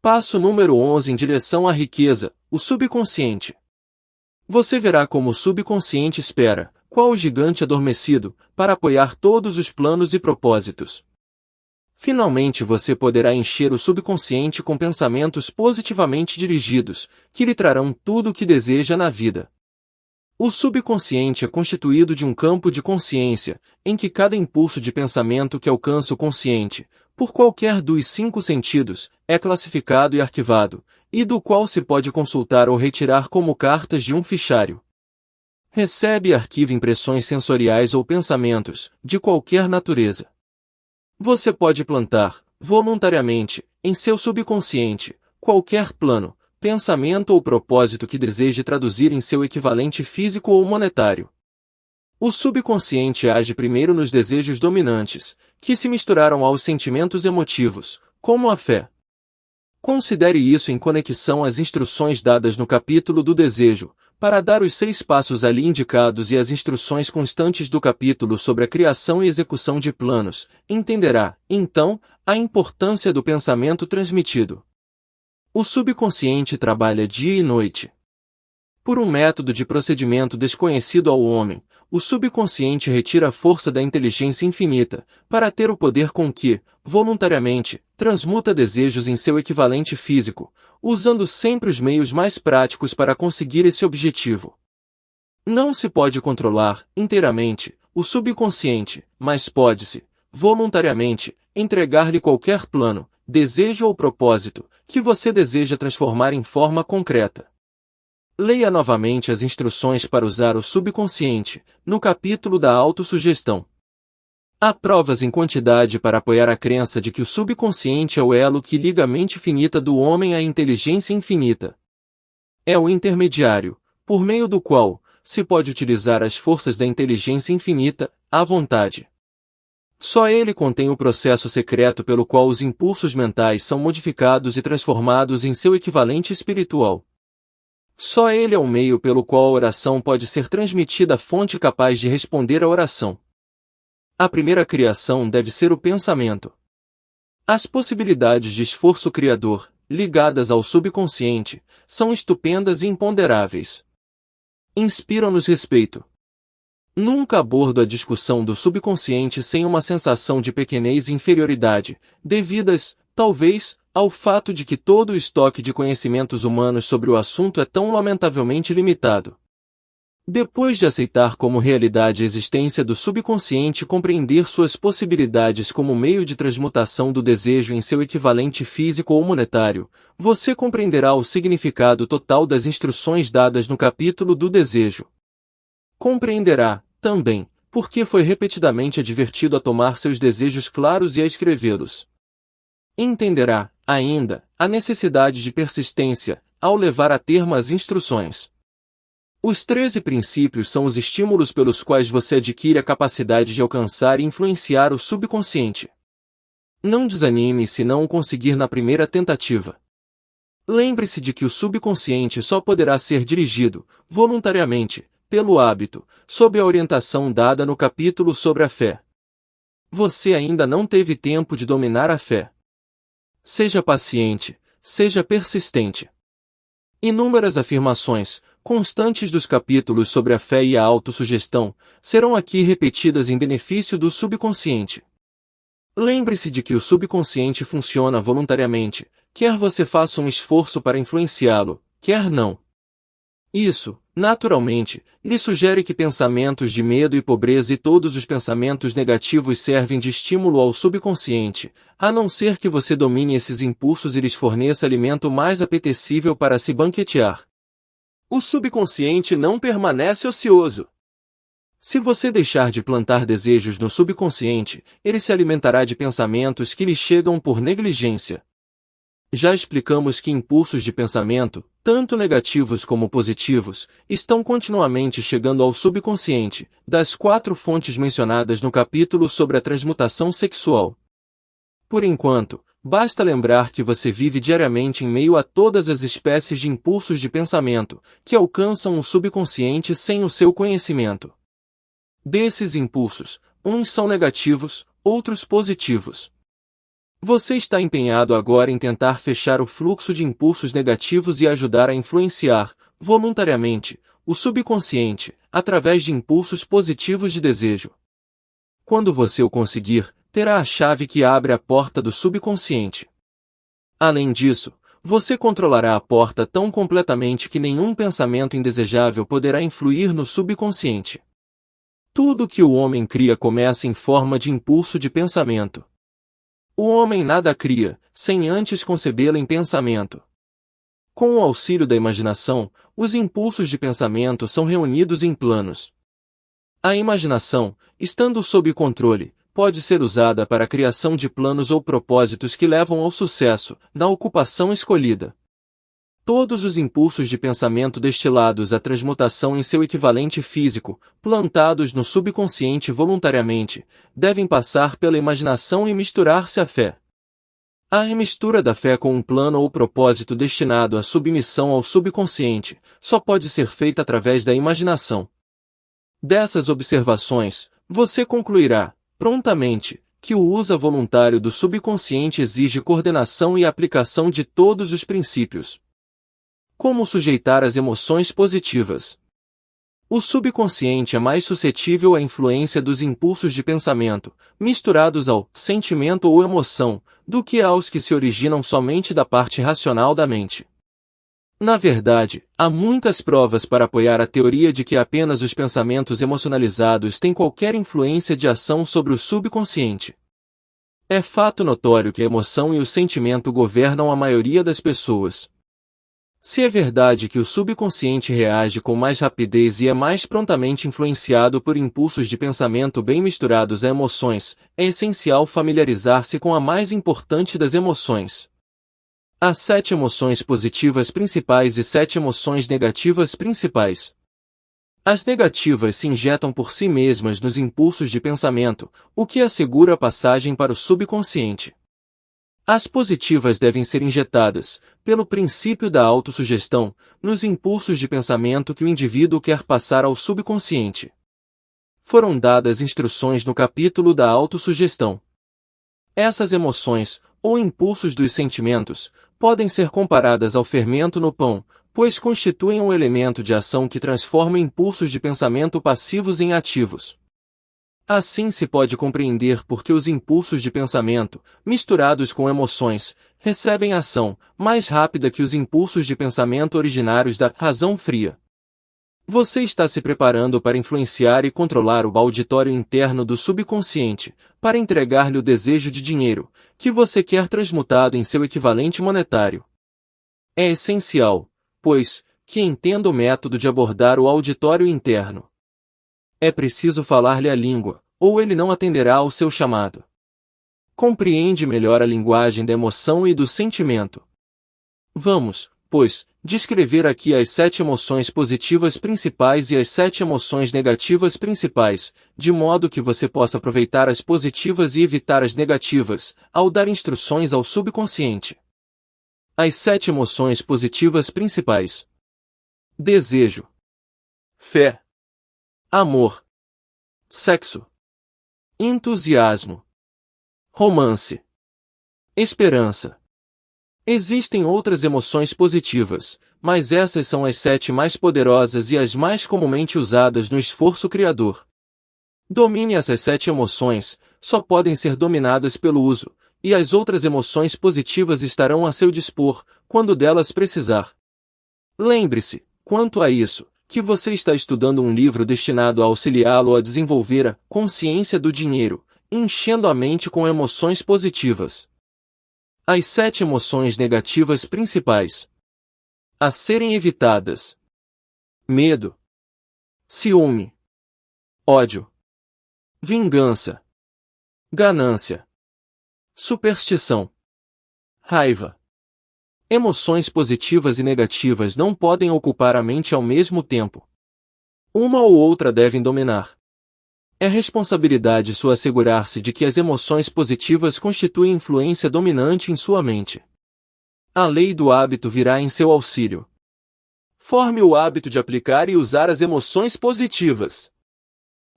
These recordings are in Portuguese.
Passo número 11 em direção à riqueza, o subconsciente. Você verá como o subconsciente espera, qual o gigante adormecido, para apoiar todos os planos e propósitos. Finalmente você poderá encher o subconsciente com pensamentos positivamente dirigidos, que lhe trarão tudo o que deseja na vida. O subconsciente é constituído de um campo de consciência, em que cada impulso de pensamento que alcança o consciente, por qualquer dos 5 sentidos, é classificado e arquivado, e do qual se pode consultar ou retirar como cartas de um fichário. Recebe e arquiva impressões sensoriais ou pensamentos, de qualquer natureza. Você pode plantar, voluntariamente, em seu subconsciente, qualquer plano, pensamento ou propósito que deseje traduzir em seu equivalente físico ou monetário. O subconsciente age primeiro nos desejos dominantes, que se misturaram aos sentimentos emotivos, como a fé. Considere isso em conexão às instruções dadas no capítulo do desejo, para dar os 6 passos ali indicados e as instruções constantes do capítulo sobre a criação e execução de planos, entenderá, então, a importância do pensamento transmitido. O subconsciente trabalha dia e noite. Por um método de procedimento desconhecido ao homem, o subconsciente retira a força da inteligência infinita, para ter o poder com que, voluntariamente, transmuta desejos em seu equivalente físico, usando sempre os meios mais práticos para conseguir esse objetivo. Não se pode controlar, inteiramente, o subconsciente, mas pode-se, voluntariamente, entregar-lhe qualquer plano, desejo ou propósito, que você deseja transformar em forma concreta. Leia novamente as instruções para usar o subconsciente, no capítulo da autossugestão. Há provas em quantidade para apoiar a crença de que o subconsciente é o elo que liga a mente finita do homem à inteligência infinita. É o intermediário, por meio do qual se pode utilizar as forças da inteligência infinita, à vontade. Só ele contém o processo secreto pelo qual os impulsos mentais são modificados e transformados em seu equivalente espiritual. Só ele é o meio pelo qual a oração pode ser transmitida à fonte capaz de responder à oração. A primeira criação deve ser o pensamento. As possibilidades de esforço criador, ligadas ao subconsciente, são estupendas e imponderáveis. Inspiram-nos respeito. Nunca abordo a discussão do subconsciente sem uma sensação de pequenez e inferioridade, devidas, talvez, ao fato de que todo o estoque de conhecimentos humanos sobre o assunto é tão lamentavelmente limitado. Depois de aceitar como realidade a existência do subconsciente e compreender suas possibilidades como meio de transmutação do desejo em seu equivalente físico ou monetário, você compreenderá o significado total das instruções dadas no capítulo do desejo. Compreenderá, também, porque foi repetidamente advertido a tomar seus desejos claros e a escrevê-los. Entenderá, ainda, a necessidade de persistência, ao levar a termo as instruções. Os 13 princípios são os estímulos pelos quais você adquire a capacidade de alcançar e influenciar o subconsciente. Não desanime se não o conseguir na primeira tentativa. Lembre-se de que o subconsciente só poderá ser dirigido, voluntariamente, pelo hábito, sob a orientação dada no capítulo sobre a fé. Você ainda não teve tempo de dominar a fé. Seja paciente, seja persistente. Inúmeras afirmações, constantes dos capítulos sobre a fé e a autossugestão, serão aqui repetidas em benefício do subconsciente. Lembre-se de que o subconsciente funciona voluntariamente, quer você faça um esforço para influenciá-lo, quer não. Isso, naturalmente, lhe sugere que pensamentos de medo e pobreza e todos os pensamentos negativos servem de estímulo ao subconsciente, a não ser que você domine esses impulsos e lhes forneça alimento mais apetecível para se banquetear. O subconsciente não permanece ocioso. Se você deixar de plantar desejos no subconsciente, ele se alimentará de pensamentos que lhe chegam por negligência. Já explicamos que impulsos de pensamento, tanto negativos como positivos, estão continuamente chegando ao subconsciente, das 4 fontes mencionadas no capítulo sobre a transmutação sexual. Por enquanto, basta lembrar que você vive diariamente em meio a todas as espécies de impulsos de pensamento, que alcançam o subconsciente sem o seu conhecimento. Desses impulsos, uns são negativos, outros positivos. Você está empenhado agora em tentar fechar o fluxo de impulsos negativos e ajudar a influenciar, voluntariamente, o subconsciente, através de impulsos positivos de desejo. Quando você o conseguir, terá a chave que abre a porta do subconsciente. Além disso, você controlará a porta tão completamente que nenhum pensamento indesejável poderá influir no subconsciente. Tudo que o homem cria começa em forma de impulso de pensamento. O homem nada cria, sem antes concebê-lo em pensamento. Com o auxílio da imaginação, os impulsos de pensamento são reunidos em planos. A imaginação, estando sob controle, pode ser usada para a criação de planos ou propósitos que levam ao sucesso, na ocupação escolhida. Todos os impulsos de pensamento destilados à transmutação em seu equivalente físico, plantados no subconsciente voluntariamente, devem passar pela imaginação e misturar-se à fé. A remistura da fé com um plano ou propósito destinado à submissão ao subconsciente só pode ser feita através da imaginação. Dessas observações, você concluirá, prontamente, que o uso voluntário do subconsciente exige coordenação e aplicação de todos os princípios. Como sujeitar as emoções positivas? O subconsciente é mais suscetível à influência dos impulsos de pensamento, misturados ao sentimento ou emoção, do que aos que se originam somente da parte racional da mente. Na verdade, há muitas provas para apoiar a teoria de que apenas os pensamentos emocionalizados têm qualquer influência de ação sobre o subconsciente. É fato notório que a emoção e o sentimento governam a maioria das pessoas. Se é verdade que o subconsciente reage com mais rapidez e é mais prontamente influenciado por impulsos de pensamento bem misturados a emoções, é essencial familiarizar-se com a mais importante das emoções. Há 7 emoções positivas principais e 7 emoções negativas principais. As negativas se injetam por si mesmas nos impulsos de pensamento, o que assegura a passagem para o subconsciente. As positivas devem ser injetadas, pelo princípio da autossugestão, nos impulsos de pensamento que o indivíduo quer passar ao subconsciente. Foram dadas instruções no capítulo da autossugestão. Essas emoções, ou impulsos dos sentimentos, podem ser comparadas ao fermento no pão, pois constituem um elemento de ação que transforma impulsos de pensamento passivos em ativos. Assim se pode compreender por que os impulsos de pensamento, misturados com emoções, recebem ação mais rápida que os impulsos de pensamento originários da razão fria. Você está se preparando para influenciar e controlar o auditório interno do subconsciente, para entregar-lhe o desejo de dinheiro, que você quer transmutado em seu equivalente monetário. É essencial, pois, que entenda o método de abordar o auditório interno. É preciso falar-lhe a língua, ou ele não atenderá ao seu chamado. Compreende melhor a linguagem da emoção e do sentimento. Vamos, pois, descrever aqui as 7 emoções positivas principais e as 7 emoções negativas principais, de modo que você possa aproveitar as positivas e evitar as negativas, ao dar instruções ao subconsciente. As 7 emoções positivas principais: desejo, fé, amor, sexo, entusiasmo, romance, esperança. Existem outras emoções positivas, mas essas são as 7 mais poderosas e as mais comumente usadas no esforço criador. Domine essas 7 emoções, só podem ser dominadas pelo uso, e as outras emoções positivas estarão a seu dispor, quando delas precisar. Lembre-se, quanto a isso, que você está estudando um livro destinado a auxiliá-lo a desenvolver a consciência do dinheiro, enchendo a mente com emoções positivas. As 7 emoções negativas principais a serem evitadas: medo, ciúme, ódio, vingança, ganância, superstição, raiva. Emoções positivas e negativas não podem ocupar a mente ao mesmo tempo. Uma ou outra devem dominar. É responsabilidade sua assegurar-se de que as emoções positivas constituem influência dominante em sua mente. A lei do hábito virá em seu auxílio. Forme o hábito de aplicar e usar as emoções positivas.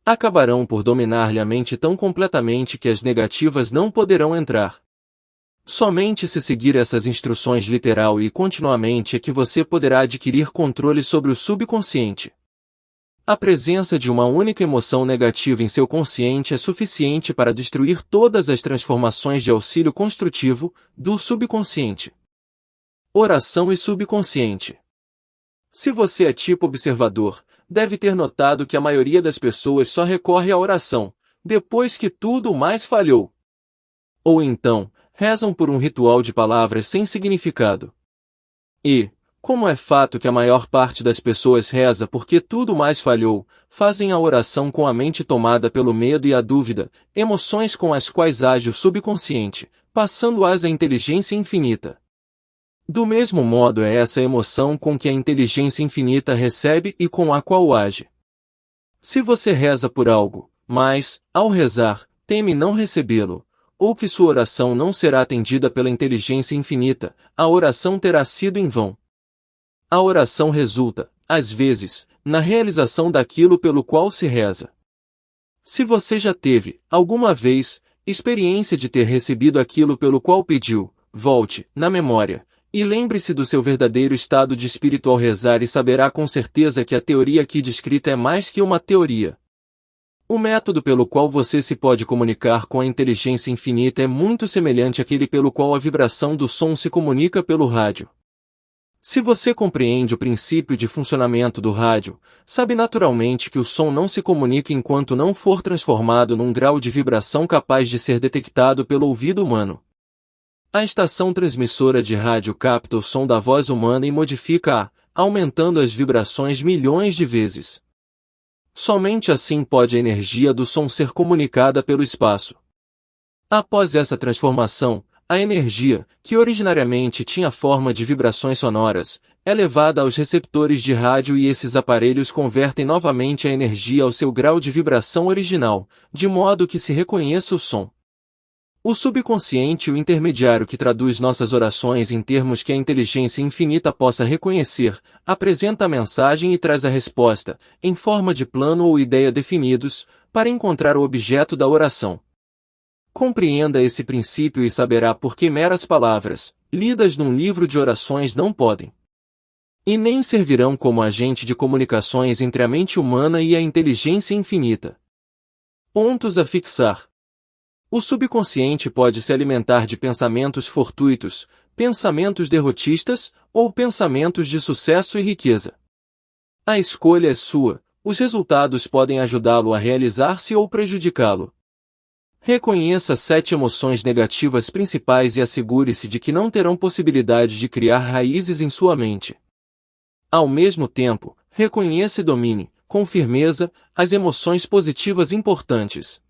Acabarão por dominar-lhe a mente tão completamente que as negativas não poderão entrar. Somente se seguir essas instruções literal e continuamente é que você poderá adquirir controle sobre o subconsciente. A presença de uma única emoção negativa em seu consciente é suficiente para destruir todas as transformações de auxílio construtivo do subconsciente. Oração e subconsciente. Se você é tipo observador, deve ter notado que a maioria das pessoas só recorre à oração, depois que tudo mais falhou. Ou então, rezam por um ritual de palavras sem significado. E, como é fato que a maior parte das pessoas reza porque tudo mais falhou, fazem a oração com a mente tomada pelo medo e a dúvida, emoções com as quais age o subconsciente, passando-as à inteligência infinita. Do mesmo modo é essa emoção com que a inteligência infinita recebe e com a qual age. Se você reza por algo, mas, ao rezar, teme não recebê-lo, ou que sua oração não será atendida pela inteligência infinita, a oração terá sido em vão. A oração resulta, às vezes, na realização daquilo pelo qual se reza. Se você já teve, alguma vez, experiência de ter recebido aquilo pelo qual pediu, volte, na memória, e lembre-se do seu verdadeiro estado de espírito ao rezar e saberá com certeza que a teoria aqui descrita é mais que uma teoria. O método pelo qual você se pode comunicar com a inteligência infinita é muito semelhante àquele pelo qual a vibração do som se comunica pelo rádio. Se você compreende o princípio de funcionamento do rádio, sabe naturalmente que o som não se comunica enquanto não for transformado num grau de vibração capaz de ser detectado pelo ouvido humano. A estação transmissora de rádio capta o som da voz humana e modifica-a, aumentando as vibrações milhões de vezes. Somente assim pode a energia do som ser comunicada pelo espaço. Após essa transformação, a energia, que originariamente tinha forma de vibrações sonoras, é levada aos receptores de rádio e esses aparelhos convertem novamente a energia ao seu grau de vibração original, de modo que se reconheça o som. O subconsciente, o intermediário que traduz nossas orações em termos que a inteligência infinita possa reconhecer, apresenta a mensagem e traz a resposta, em forma de plano ou ideia definidos, para encontrar o objeto da oração. Compreenda esse princípio e saberá por que meras palavras, lidas num livro de orações não podem. E nem servirão como agente de comunicações entre a mente humana e a inteligência infinita. Pontos a fixar. O subconsciente pode se alimentar de pensamentos fortuitos, pensamentos derrotistas, ou pensamentos de sucesso e riqueza. A escolha é sua, os resultados podem ajudá-lo a realizar-se ou prejudicá-lo. Reconheça 7 emoções negativas principais e assegure-se de que não terão possibilidade de criar raízes em sua mente. Ao mesmo tempo, reconheça e domine, com firmeza, as emoções positivas importantes.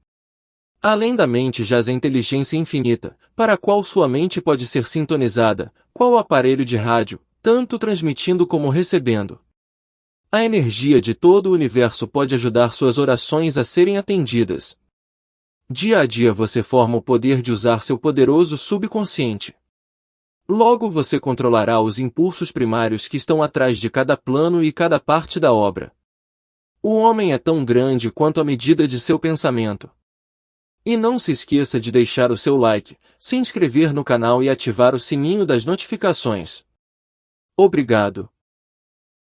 Além da mente jaz a inteligência infinita, para a qual sua mente pode ser sintonizada, qual aparelho de rádio, tanto transmitindo como recebendo. A energia de todo o universo pode ajudar suas orações a serem atendidas. Dia a dia você forma o poder de usar seu poderoso subconsciente. Logo você controlará os impulsos primários que estão atrás de cada plano e cada parte da obra. O homem é tão grande quanto a medida de seu pensamento. E não se esqueça de deixar o seu like, se inscrever no canal e ativar o sininho das notificações. Obrigado.